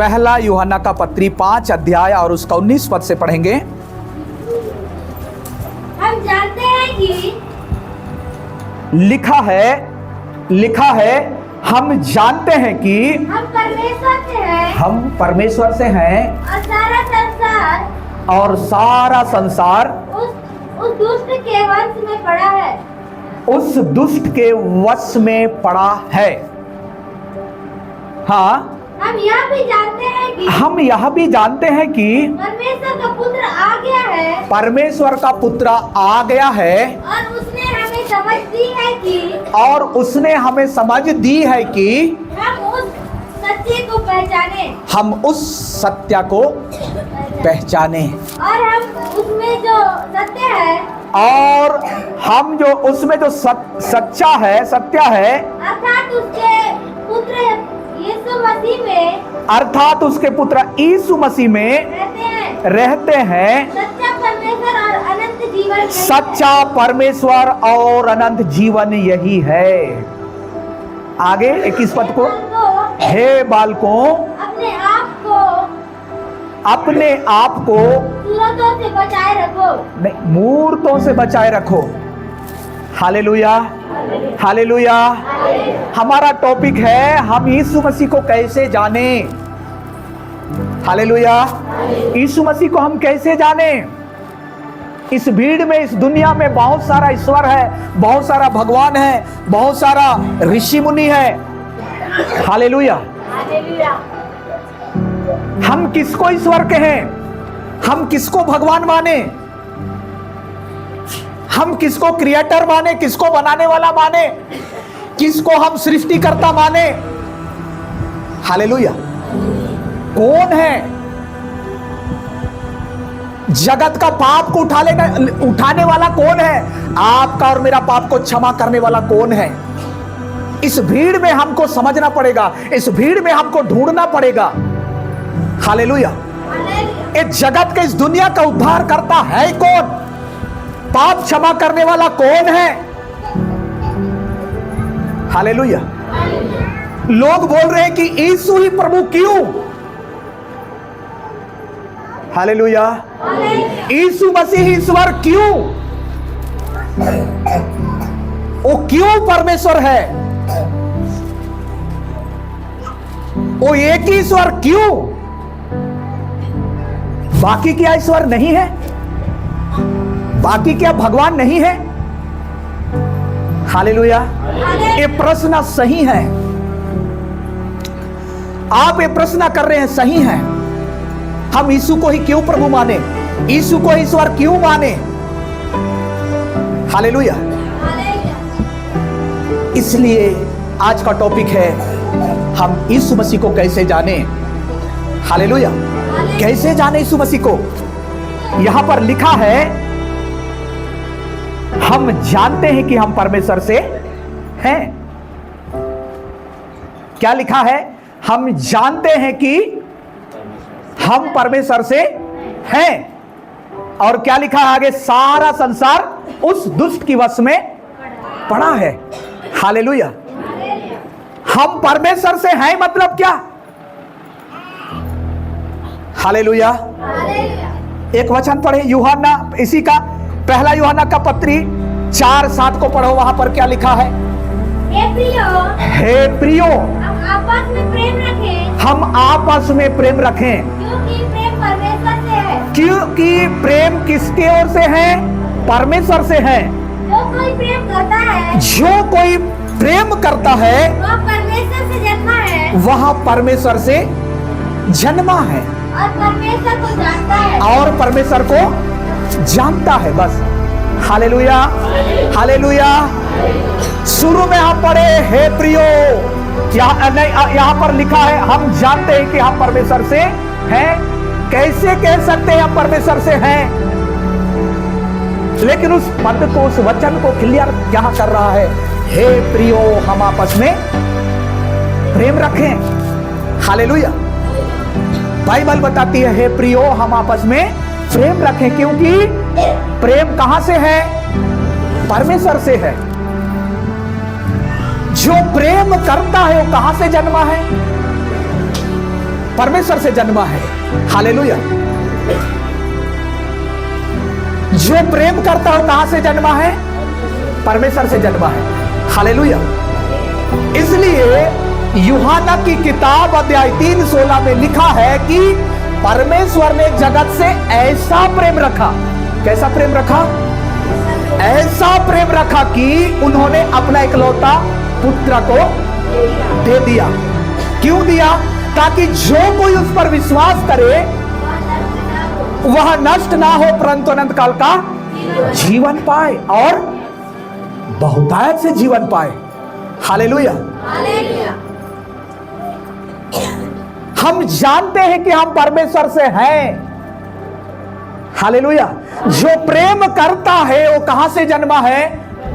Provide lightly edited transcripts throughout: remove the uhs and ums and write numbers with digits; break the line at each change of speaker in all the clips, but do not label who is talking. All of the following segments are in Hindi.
पहला यूहन्ना का पत्री 5 अध्याय और उसका 19 पद से पढ़ेंगे।
हम जानते हैं कि
लिखा है हम जानते हैं कि
हम परमेश्वर से हैं
हम परमेश्वर से हैं
और सारा संसार उस दुष्ट के वश में पड़ा है।
उस दुष्ट के वश में पड़ा है। हाँ,
हम यह भी जानते हैं कि परमेश्वर का पुत्र आ गया है
परमेश्वर का पुत्र आ गया है
और उसने हमें समझ दी है कि हम उस सत्य को पहचाने और
हम जो उसमें जो सच्चा है, सत्य है,
अर्थात उसके पुत्र यीशु मसीह में
रहते हैं। सच्चा परमेश्वर और अनंत जीवन यही है। आगे 21 पद को, हे बालकों अपने आप को
मूर्तों से बचाए रखो।
नहीं, मूर्तों से बचाए रखो। Hallelujah, hallelujah. हमारा टॉपिक है हम यीशु मसीह को कैसे जाने। हालेलुया। यीशु मसीह को हम कैसे जाने। इस भीड़ में, इस दुनिया में बहुत सारा ईश्वर है, बहुत सारा भगवान है, बहुत सारा ऋषि मुनि है। हालेलुया। हम किसको ईश्वर के हैं, हम किसको भगवान माने, हम किसको क्रिएटर माने, किसको बनाने वाला माने, किसको हम सृष्टिकर्ता माने। हालेलुया। कौन है जगत का पाप को उठाने वाला कौन है, आपका और मेरा पाप को क्षमा करने वाला कौन है। इस भीड़ में हमको समझना पड़ेगा, इस भीड़ में हमको ढूंढना पड़ेगा। हालेलुया। इस जगत के, इस दुनिया का उद्धार करता है कौन, पाप क्षमा करने वाला कौन है। हालेलुया। लोग बोल रहे हैं कि यीशु ही प्रभु क्यों। हालेलुया। यीशु मसीह ईश्वर क्यों, वो क्यों परमेश्वर है, वो एक ही ईश्वर क्यों, बाकी क्या ईश्वर नहीं है, बाकी क्या भगवान नहीं है। हालेलुया। ये प्रश्न सही है, आप ये प्रश्न कर रहे हैं, सही है। हम यीशु को ही क्यों प्रभु माने, यीशु को ईश्वर क्यों माने। हालेलुया। इसलिए आज का टॉपिक है हम यीशु मसीह को कैसे जाने। हालेलुया। कैसे जाने यीशु मसीह को। यहां पर लिखा है हम जानते हैं कि हम परमेश्वर से हैं। क्या लिखा है, हम जानते हैं कि हम परमेश्वर से हैं। और क्या लिखा है आगे, सारा संसार उस दुष्ट की वश में पड़ा है। हालेलुया। हम परमेश्वर से हैं मतलब क्या। हालेलुया। एक वचन पढ़े यूहन्ना, इसी का पहला यूहन्ना का पत्री 4:7 को पढ़ो। वहां पर क्या लिखा है, हे प्रियो
हम आपस में प्रेम रखें,
हम आपस में प्रेम रखें,
क्योंकि प्रेम परमेश्वर से है।
क्योंकि प्रेम किसके ओर से है, परमेश्वर से है।
जो कोई प्रेम करता है,
जो कोई प्रेम करता है
वह परमेश्वर से जन्मा है,
वह परमेश्वर से जन्मा है
और परमेश्वर को जानता है,
और परमेश्वर को जानता है। बस। Hallelujah, hallelujah. शुरू में हम पढ़े हे प्रियो, यहां पर लिखा है हम जानते हैं कि हम परमेश्वर से हैं। कैसे कह सकते हैं हम परमेश्वर से हैं। लेकिन उस पद को, उस वचन को क्लियर क्या कर रहा है, हे प्रियो हम आपस में प्रेम रखें। हालेलुया। बाइबल बताती है हे प्रियो हम आपस में प्रेम रखें, क्योंकि प्रेम कहां से है, परमेश्वर से है। जो प्रेम करता है वो कहां से जन्मा है, परमेश्वर से जन्मा है। हालेलुया। जो प्रेम करता हो कहां से जन्मा है? परमेश्वर से जन्मा है। हालेलुया। इसलिए यूहन्ना की किताब अध्याय 3:16 में लिखा है कि परमेश्वर ने जगत से ऐसा प्रेम रखा। कैसा प्रेम रखा? ऐसा प्रेम रखा कि उन्होंने अपना इकलौता पुत्र को दे दिया। क्यों दिया? ताकि जो कोई उस पर विश्वास करे वह नष्ट ना हो परंतु अनंत काल का जीवन पाए और बहुतायत से जीवन पाए। हालेलुया। हम जानते हैं कि हम परमेश्वर से हैं। हालेलुया। जो प्रेम करता है वो कहां से जन्मा है?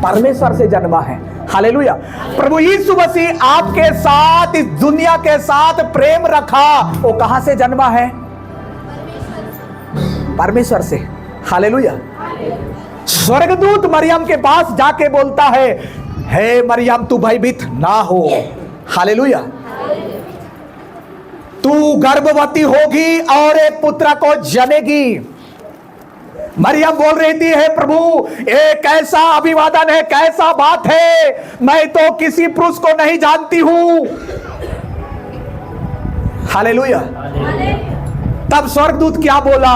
परमेश्वर से जन्मा है। हालेलुया। प्रभु यीशु मसीह आपके साथ, इस दुनिया के साथ प्रेम रखा, वो कहां से जन्मा है? परमेश्वर से। हालेलुया। स्वर्गदूत मरियम के पास जाके बोलता है, हे मरियम तू भयभीत ना हो। हालेलुया। तू गर्भवती होगी और एक पुत्र को जनेगी। मरियम बोल रही थी, हे प्रभु ये कैसा अभिवादन है, कैसा बात है, मैं तो किसी पुरुष को नहीं जानती हूं। हालेलुया। तब स्वर्गदूत क्या बोला?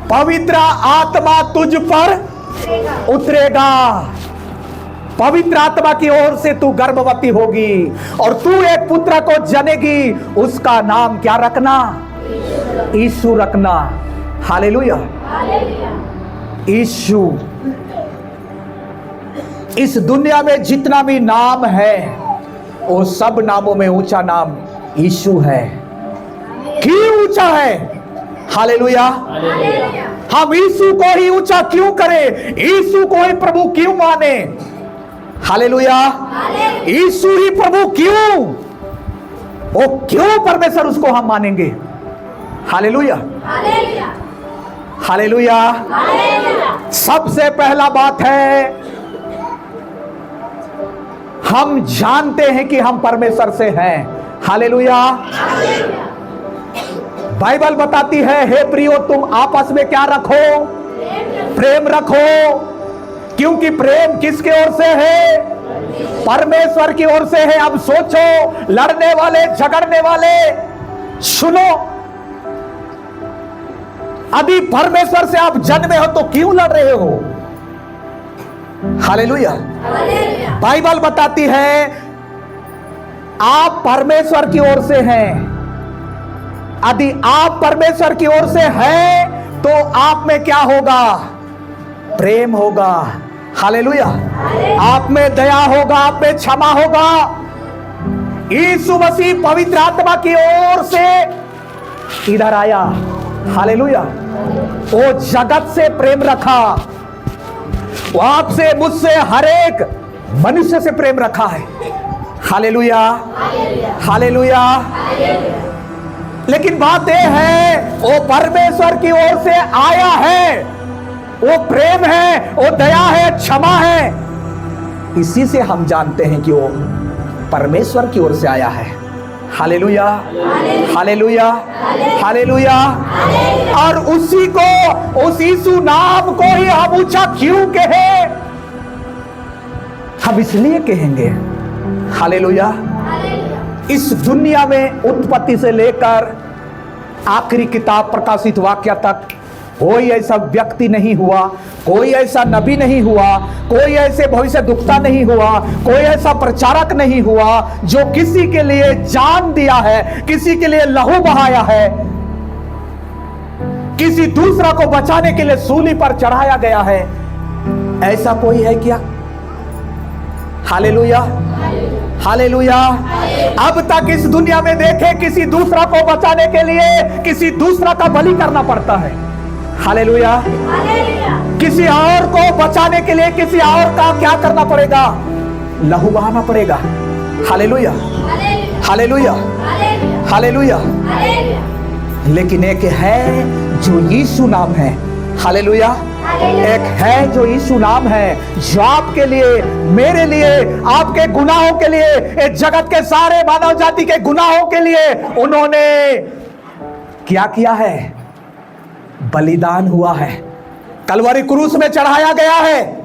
पवित्र आत्मा तुझ पर उतरेगा, पवित्र आत्मा की ओर से तू गर्भवती होगी और तू एक पुत्र को जनेगी। उसका नाम क्या रखना? यीशु रखना। हालेलुया। यीशु। इस दुनिया में जितना भी नाम है वो सब नामों में ऊंचा नाम यीशु है। क्यों ऊंचा है? हालेलुया। हम यीशु को ही ऊंचा क्यों करें? यीशु को ही प्रभु क्यों माने? हालेलुया। यीशु ही प्रभु क्यों? वो क्यों परमेश्वर, उसको हम मानेंगे। हालेलुया। हालेलुया। सबसे पहला बात है, हम जानते हैं कि हम परमेश्वर से हैं। हालेलुया। बाइबल बताती है, हे प्रियो तुम आपस में क्या रखो? प्रेम रखो। क्योंकि प्रेम किसके ओर से है? परमेश्वर की ओर से है। अब सोचो, लड़ने वाले, झगड़ने वाले, सुनो, अभी परमेश्वर से आप जन्मे हो तो क्यों लड़ रहे हो? हालेलुया। बाइबल बताती है आप परमेश्वर की ओर से हैं। यदि आप परमेश्वर की ओर से हैं तो आप में क्या होगा? प्रेम होगा। हालेलुया। आप में दया होगा, आप में क्षमा होगा। यीशु मसीह पवित्र आत्मा की ओर से इधर आया। हालेलुया। वो जगत से प्रेम रखा, वो आपसे, मुझसे, हर एक मनुष्य से प्रेम रखा है। हालेलुया। हालेलुया। लेकिन बात यह है, वो परमेश्वर की ओर से आया है, वो प्रेम है, वो दया है, क्षमा है। इसी से हम जानते हैं कि वो परमेश्वर की ओर से आया है। हालेलुया। हालेलुया। हालेलुया। और उसी को, उस यीशु नाम को ही हम ऊंचा क्यों कहें? हम इसलिए कहेंगे, हालेलुया, इस दुनिया में उत्पत्ति से लेकर आखिरी किताब प्रकाशित वाक्य तक कोई ऐसा व्यक्ति नहीं हुआ, कोई ऐसा नबी नहीं हुआ, कोई ऐसे भविष्य दुखता नहीं हुआ, कोई ऐसा प्रचारक नहीं हुआ जो किसी के लिए जान दिया है, किसी के लिए लहू बहाया है, किसी दूसरा को बचाने के लिए सूली पर चढ़ाया गया है। ऐसा कोई है क्या? हालेलुया। हालेलुया। अब तक इस दुनिया में देखे किसी दूसरा को बचाने के लिए किसी दूसरा का बलि करना पड़ता है। हालेलुया। किसी और को बचाने के लिए किसी और का क्या करना पड़ेगा? लहू बहाना पड़ेगा। हालेलुया। हालेलुया। हालेलुया। लेकिन एक है जो यीशु नाम है। हालेलुया। एक है जो यीशु नाम है, जो आपके लिए, मेरे लिए, आपके गुनाहों के लिए, इस जगत के सारे मानव जाति के गुनाहों के लिए उन्होंने क्या किया है? बलिदान हुआ है, कलवरी क्रूस में चढ़ाया गया है।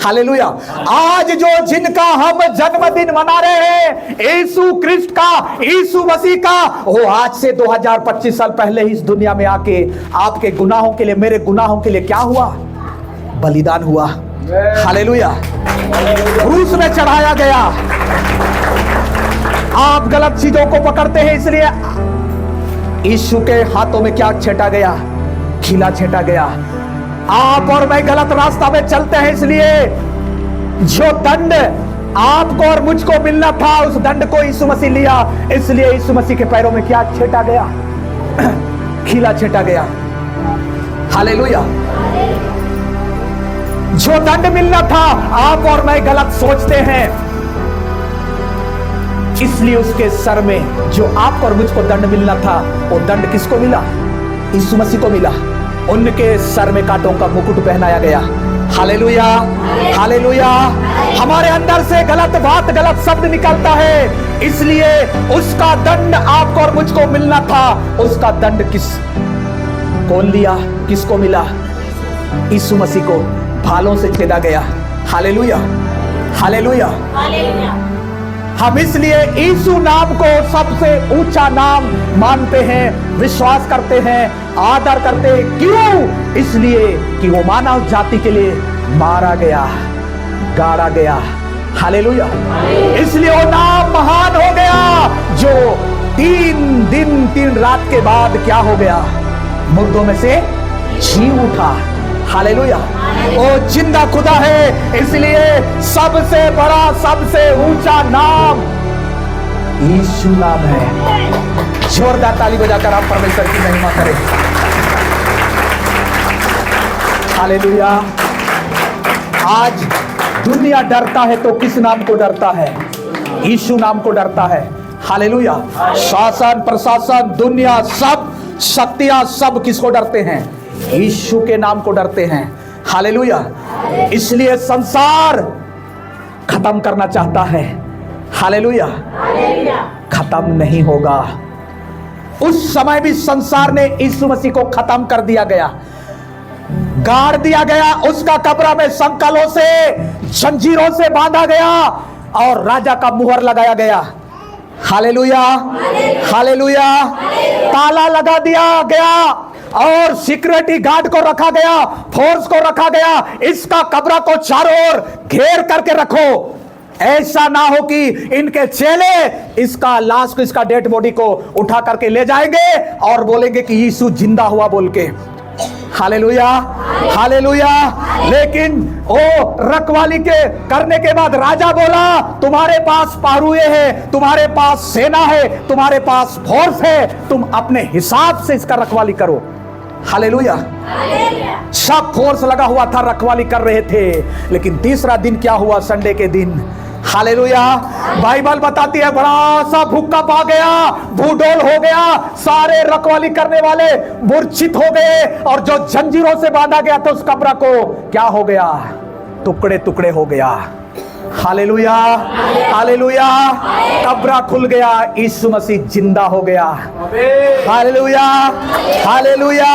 हालेलुया। आज जो जिनका हम जन्मदिन मना रहे हैं, यीशु क्रिस्ट का, यीशु मसीह का, वो आज से 2025 साल पहले ही इस दुनिया में आके आपके गुनाहों के लिए, मेरे गुनाहों के लिए क्या हुआ? बलिदान हुआ। हालेलुया। क्रूस में चढ़ाया गया। आप गलत चीजों को पकड़ते हैं, इसलिए यीशु के हाथों में क्या छेटा गया? खीला छेटा गया। आप और मैं गलत रास्ता में चलते हैं, इसलिए जो दंड आपको और मुझको मिलना था, उस दंड को यीशु मसीह लिया। इसलिए यीशु मसीह के पैरों में क्या छेटा गया? खीला छेटा गया। हालेलुया। जो दंड मिलना था, आप और मैं गलत सोचते हैं, इसलिए उसके सर में जो आपको और मुझको दंड मिलना था, वो दंड किसको मिला? यीशु मसीह को मिला। उनके सर में कांटों का मुकुट पहनाया गया। Hallelujah, hallelujah. हमारे अंदर से गलत बात, गलत शब्द निकलता है, इसलिए उसका दंड आपको और मुझको मिलना था। उसका दंड कौन लिया? किसको मिला? यीशु मसीह को भालों से छेदा गया। Hallelujah, hallelujah. हम इसलिए यीशु नाम को सबसे ऊंचा नाम मानते हैं, विश्वास करते हैं, आदर करते हैं। क्यों? इसलिए कि वो मानव जाति के लिए मारा गया, गाड़ा गया। हालेलुया। इसलिए वो नाम महान हो गया, जो 3 दिन 3 रात के बाद क्या हो गया? मुर्दों में से जी उठा। हालेलुया। वो जिंदा खुदा है, इसलिए सबसे बड़ा, सबसे ऊंचा नाम यीशु नाम है। जोरदार ताली बजाकर आप परमेश्वर की महिमा करें। हालेलुया। आज दुनिया डरता है तो किस नाम को डरता है? यीशु नाम को डरता है। हालेलुया। शासन, प्रशासन, दुनिया, सब शक्तियां, सब किसको डरते हैं? यीशु के नाम को डरते हैं। हालेलुया। इसलिए संसार खत्म करना चाहता है। हालेलुया। खत्म नहीं होगा। उस समय भी संसार ने यीशु मसीह को खत्म कर दिया गया, गाड़ दिया गया। उसका कब्र में संकलों से, जंजीरों से बांधा गया और राजा का मुहर लगाया गया। Hallelujah, hallelujah. ताला लगा दिया गया और सिक्योरिटी गार्ड को रखा गया, फोर्स को रखा गया। इसका कब्र को चारों ओर घेर करके रखो, ऐसा ना हो कि इनके चेले इसका लाश को, इसका डेड बॉडी को उठा करके ले जाएंगे और बोलेंगे कि यीशु जिंदा हुआ बोल के। Hallelujah, hallelujah. लेकिन वो रखवाली के करने के बाद राजा बोला, तुम्हारे पास पारुए हैं, तुम्हारे पास सेना है, तुम्हारे पास फोर्स है, तुम अपने हिसाब से इसका रखवाली करो। हालेलुया। सब फोर्स लगा हुआ था, रखवाली कर रहे थे। लेकिन तीसरा दिन क्या हुआ? संडे के दिन, हालेलुया, बाइबल बताती है बड़ा सा भूकंप आ गया, भूडोल हो गया, सारे रखवाली करने वाले मूर्छित हो गए और जो जंजीरों से बांधा गया था उस कब्र को क्या हो गया? टुकड़े टुकड़े हो गया। Hallelujah, hallelujah. कब्र खुल गया, यीशु मसीह जिंदा हो गया। Hallelujah, hallelujah.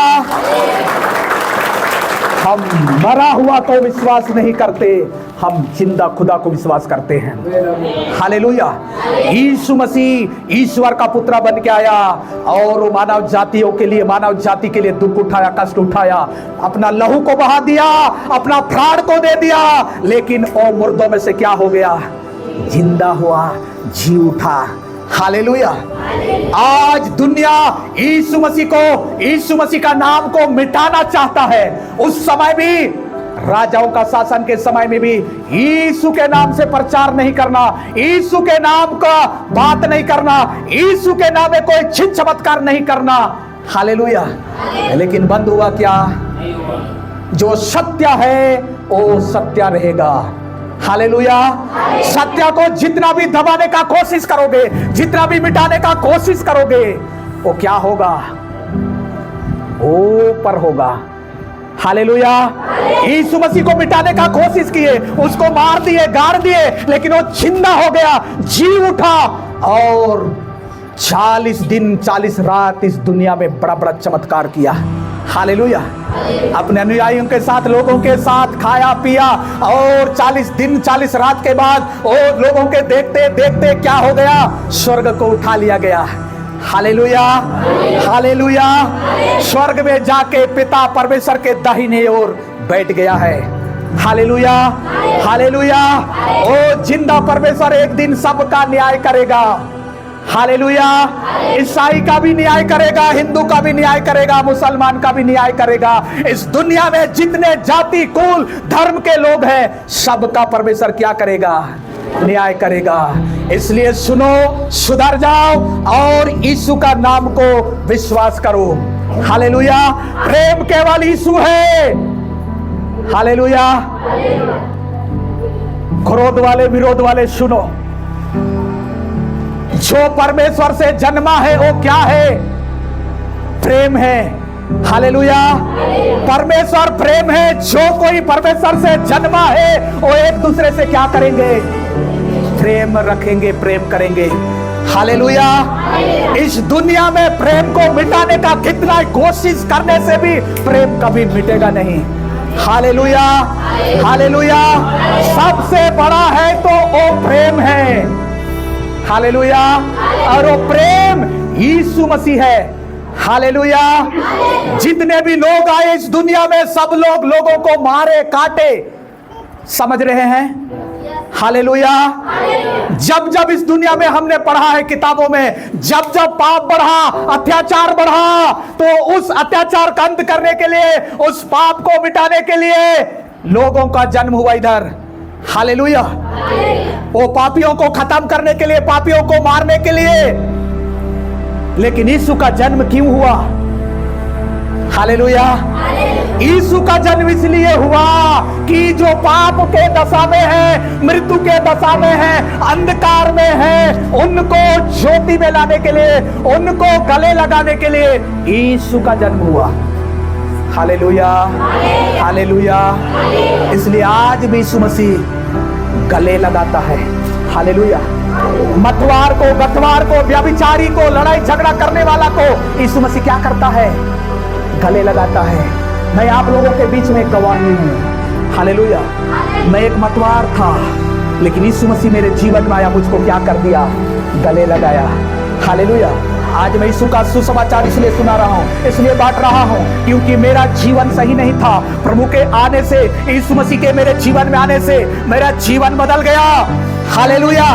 हम मरा हुआ को विश्वास नहीं करते, हम जिंदा खुदा को विश्वास करते हैं। हालेलुया। यीशु मसीह ईश्वर का पुत्र बन के आया और मानव जातियों के लिए, मानव जाति के लिए दुख उठाया, कष्ट उठाया, अपना लहू को बहा दिया, अपना प्राण को दे दिया। लेकिन वो मुर्दों में से क्या हो गया? जिंदा हुआ, जी उठा। हालेलुया। आज दुनिया यीशु मसीह को, यीशु मसीह का नाम को मिटाना चाहता है। उस समय भी, राजाओं का शासन के समय में भी यीशु के नाम से प्रचार नहीं करना, यीशु के नाम का बात नहीं करना, यीशु के नाम में कोई छिन चमत्कार नहीं करना। हालेलुया। लेकिन बंद हुआ क्या? जो सत्य है वो सत्य रहेगा। हालेलुया। सत्य को जितना भी दबाने का कोशिश करोगे, जितना भी मिटाने का कोशिश करोगे, वो क्या होगा? ऊपर होगा। हालेलुया। यीशु मसीह को मिटाने का कोशिश किए, उसको मार दिए, गाड़ दिए, लेकिन वो जिंदा हो गया, जी उठा और 40 दिन 40 रात इस दुनिया में बड़ा बड़ा चमत्कार किया। हालेलुया। अपने अनुयायियों के साथ, लोगों के साथ खाया पिया और 40 दिन 40 रात के बाद और लोगों के देखते देखते क्या हो गया, स्वर्ग को उठा लिया गया। Hallelujah, hallelujah. स्वर्ग में जाके पिता परमेश्वर के दाहिने ओर बैठ गया है। Hallelujah, hallelujah. ओ जिंदा परमेश्वर एक दिन सबका न्याय करेगा। हालेलुया। ईसाई का भी न्याय करेगा, हिंदू का भी न्याय करेगा, मुसलमान का भी न्याय करेगा। इस दुनिया में जितने जाति कुल धर्म के लोग हैं, सबका परमेश्वर क्या करेगा, न्याय करेगा। इसलिए सुनो, सुधर जाओ और यीशु का नाम को विश्वास करो। हालेलुया। प्रेम केवल यीशु है। हालेलुया। क्रोध वाले, विरोध वाले सुनो, जो परमेश्वर से जन्मा है वो क्या है, प्रेम है। हालेलुया। परमेश्वर प्रेम है। जो कोई परमेश्वर से जन्मा है वो एक दूसरे से क्या करेंगे, प्रेम रखेंगे, प्रेम करेंगे। हालेलुया। इस दुनिया में प्रेम को मिटाने का कितना कोशिश करने से भी प्रेम कभी मिटेगा नहीं। Hallelujah, hallelujah. सबसे बड़ा है तो वो प्रेम है। हालेलुया। और वो प्रेम यीशु मसीह है। हालेलुया। जितने भी लोग आए इस दुनिया में, सब लोग लोगों को मारे, काटे, समझ रहे हैं। हालेलुया। जब जब इस दुनिया में हमने पढ़ा है किताबों में, जब जब पाप बढ़ा, अत्याचार बढ़ा, तो उस अत्याचार का अंत करने के लिए, उस पाप को मिटाने के लिए लोगों का जन्म हुआ इधर। हालेलुया। वो पापियों को खत्म करने के लिए, पापियों को मारने के लिए। लेकिन यीशु का जन्म क्यों हुआ? हालेलुया। यीशु का जन्म इसलिए हुआ कि जो पाप के दशा में है, मृत्यु के दशा में है, अंधकार में है, उनको ज्योति में लाने के लिए, उनको गले लगाने के लिए यीशु का जन्म हुआ। Hallelujah, hallelujah. इसलिए आज भी यीशु मसीह गले लगाता है। हालेलुया। मतवार को, गतवार को, व्यभिचारी को, लड़ाई झगड़ा करने वाला को यीशु मसीह क्या करता है, गले लगाता है। मैं आप लोगों के बीच में गवाही हूं। हालेलुया। मैं एक मतवार था, लेकिन यीशु मसीह मेरे जीवन में आया, मुझको क्या कर दिया, गले लगाया। हालेलुया। आज मैं यीशु का सुसमाचार इसलिए सुना रहा हूं, इसलिए बांट रहा हूं, क्योंकि मेरा जीवन सही नहीं था। प्रभु के आने से, यीशु मसीह के मेरे जीवन में आने से मेरा जीवन बदल गया। हालेलुया।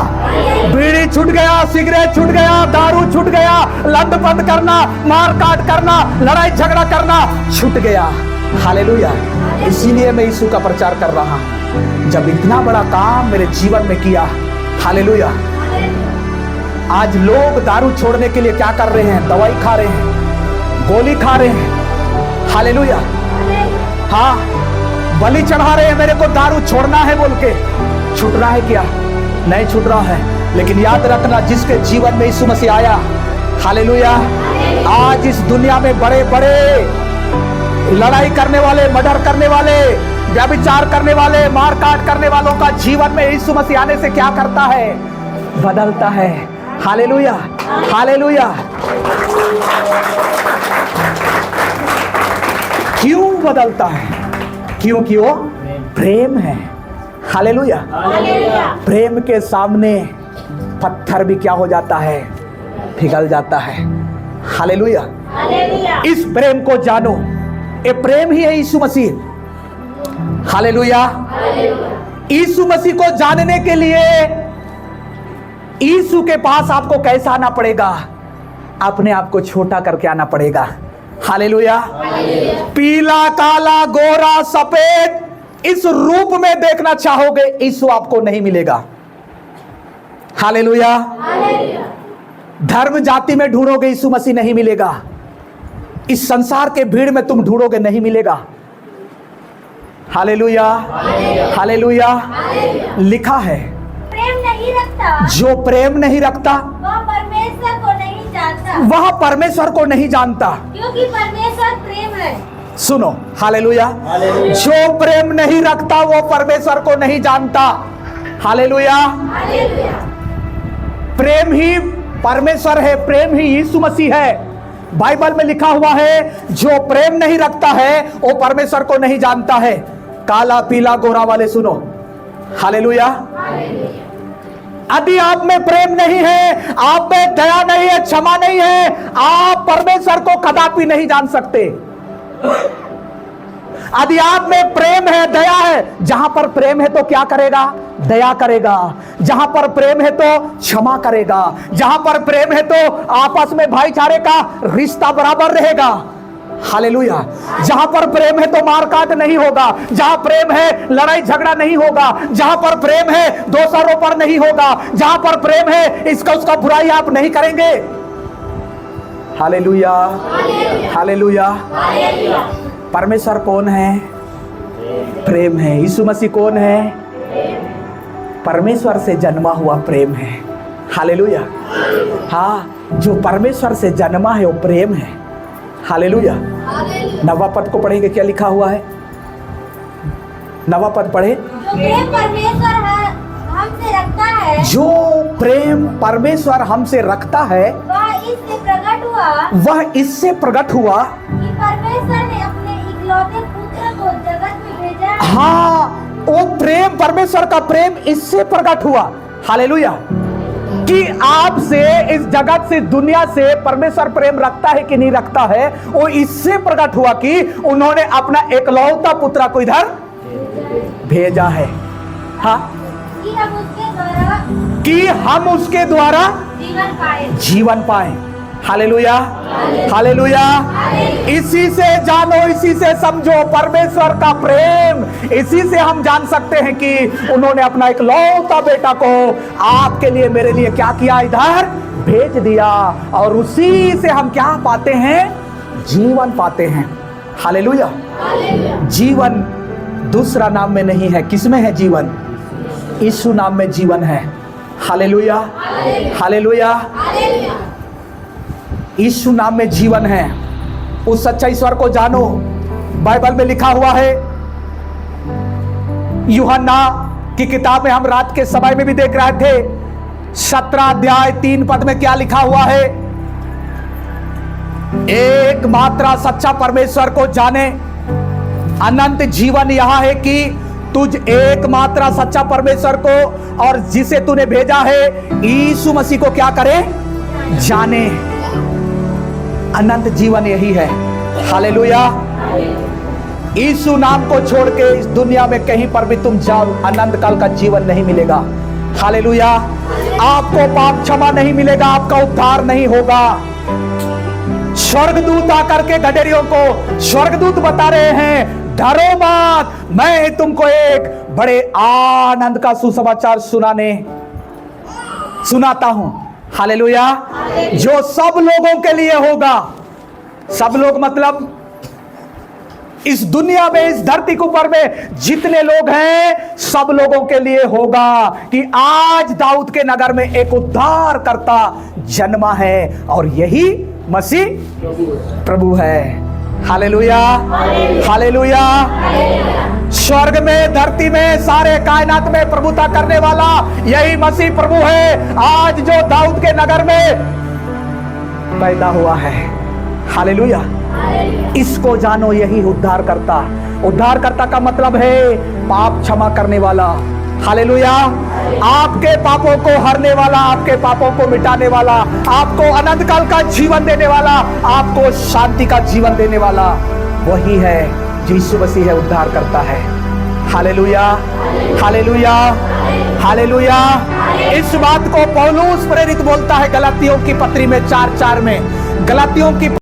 बीड़ी छूट गया, सिगरेट छूट गया, दारू छूट गया, लंड बंद करना, मार काट करना, लड़ाई झगड़ा करना छूट गया। हालेलुया। इसीलिए मैं यीशु का प्रचार कर रहा हूं। जब इतना बड़ा काम मेरे जीवन में किया, हालेलुया। आज लोग दारू छोड़ने के लिए क्या कर रहे हैं, दवाई खा रहे हैं, गोली खा रहे हैं। हालेलुया। हाँ, बलि चढ़ा रहे हैं, मेरे को दारू छोड़ना है बोल के। छूट रहा है क्या? नहीं छूट रहा है। लेकिन याद रखना, जिसके जीवन में यीशु मसीह आया, हालेलुया, आज इस दुनिया में बड़े बड़े लड़ाई करने वाले, मर्डर करने वाले, व्यभिचार करने वाले, मारकाट करने वालों का जीवन में यीशु मसीह आने से क्या करता है, बदलता है। Hallelujah, hallelujah. क्यों बदलता है? क्योंकि वो प्रेम है। हालेलुया। प्रेम के सामने पत्थर भी क्या हो जाता है, पिघल जाता है। हालेलुया। इस प्रेम को जानो, ये प्रेम ही है यीशु मसीह। हालेलुया। यीशु मसीह को जानने के लिए यीशु के पास आपको कैसा आना पड़ेगा, अपने आप को छोटा करके आना पड़ेगा। हालेलुया। पीला, काला, गोरा, सफेद, इस रूप में देखना चाहोगे, यीशु आपको नहीं मिलेगा। हालेलुया। धर्म जाति में ढूंढोगे, यीशु मसीह नहीं मिलेगा। इस संसार के भीड़ में तुम ढूंढोगे, नहीं मिलेगा। Hallelujah, hallelujah. लिखा है,
प्रेम नहीं रखता,
जो प्रेम नहीं रखता
वह परमेश्वर को नहीं जानता,
वह परमेश्वर को नहीं जानता,
क्योंकि परमेश्वर प्रेम है।
सुनो, हालेलुया। जो प्रेम नहीं रखता वो परमेश्वर को नहीं जानता। हालेलुया। प्रेम ही परमेश्वर है, प्रेम ही यीशु मसीह है। बाइबल में लिखा हुआ है जो प्रेम नहीं रखता है वो परमेश्वर को नहीं जानता है। काला पीला गोरा वाले सुनो, हालेलुया। यदि आप में प्रेम नहीं है, आप में दया नहीं है, क्षमा नहीं है, आप परमेश्वर को कदापि नहीं जान सकते। यदि आप में प्रेम है, दया है, जहां पर प्रेम है तो क्या करेगा? दया करेगा। जहां पर प्रेम है तो क्षमा करेगा। जहां पर प्रेम है तो आपस में भाईचारे का रिश्ता बराबर रहेगा। हालेलुया। जहां पर प्रेम है तो मारकाट नहीं होगा। जहां प्रेम है लड़ाई झगड़ा नहीं होगा। जहां पर प्रेम है दोषारोपण नहीं होगा। जहां पर प्रेम है इसका उसका बुराई आप नहीं करेंगे। Hallelujah, hallelujah. परमेश्वर कौन है? प्रेम है। यीशु मसीह कौन है? परमेश्वर से जन्मा हुआ प्रेम है। हालेलुया। हाँ, जो परमेश्वर से जन्मा है वो प्रेम है। हालेलुया। नवा पद को पढ़ेंगे, क्या लिखा हुआ है? नवा पद पढ़े।
जो प्रेम परमेश्वर हमसे रखता है,
जो प्रेम परमेश्वर हमसे रखता है वह इससे प्रकट हुआ
कि परमेश्वर ने अपने इकलौते पुत्र को जगत में भेजा।
हाँ, वो प्रेम, परमेश्वर का प्रेम इससे प्रकट हुआ। हालेलुया। कि आपसे, इस जगत से, दुनिया से परमेश्वर प्रेम रखता है कि नहीं रखता है, वो इससे प्रकट हुआ कि उन्होंने अपना एकलौता पुत्र को इधर भेजा है। हाँ, कि हम उसके द्वारा जीवन पाए। Hallelujah, hallelujah. इसी से जानो, इसी से समझो परमेश्वर का प्रेम। इसी से हम जान सकते हैं कि उन्होंने अपना इकलौता बेटा को आपके लिए, मेरे लिए क्या किया? इधर भेज दिया। और उसी से हम क्या पाते हैं? जीवन पाते हैं। हालेलुया। जीवन दूसरा नाम में नहीं है। किसमें है जीवन? यीशु नाम में जीवन है। Hallelujah, hallelujah. यीशु नाम में जीवन है। उस सच्चे ईश्वर को जानो। बाइबल में लिखा हुआ है, यूहन्ना की किताब में हम रात के समय में भी देख रहे थे, 17 अध्याय 3 पद में क्या लिखा हुआ है? एकमात्र सच्चा परमेश्वर को जाने। अनंत जीवन यह है कि तुझ एकमात्र सच्चा परमेश्वर को और जिसे तूने भेजा है यीशु मसीह को क्या करे? जाने। अनंत जीवन यही है। हालेलुया। यीशु नाम को छोड़ के इस दुनिया में कहीं पर भी तुम जाओ, अनंत काल का जीवन नहीं मिलेगा। हालेलुया। आपको पाप क्षमा नहीं मिलेगा, आपका उद्धार नहीं होगा। स्वर्गदूत आकर के गडेरियों को, स्वर्गदूत बता रहे हैं, डरो मत, मैं तुमको एक बड़े आनंद का सुसमाचार सुनाता हूं। हालेलुया। जो सब लोगों के लिए होगा। सब लोग मतलब इस दुनिया में, इस धरती के ऊपर में जितने लोग हैं, सब लोगों के लिए होगा कि आज दाऊद के नगर में एक उद्धारकर्ता जन्मा है और यही मसीह प्रभु है। Hallelujah, hallelujah. स्वर्ग में, धरती में, सारे कायनात में प्रभुता करने वाला यही मसीह प्रभु है, आज जो दाऊद के नगर में पैदा हुआ है। हालेलुया। इसको जानो, यही उद्धारकर्ता। उद्धारकर्ता का मतलब है पाप क्षमा करने वाला। हालेलुया। आपके पापों को हरने वाला, आपके पापों को मिटाने वाला, आपको अनंत काल का जीवन देने वाला, आपको शांति का जीवन देने वाला वही है जो यीशु मसीह है, उद्धार करता है। Hallelujah, hallelujah, hallelujah. इस बात को पौलुस प्रेरित बोलता है गलातियों की पत्री में 4:4 में। गलातियों की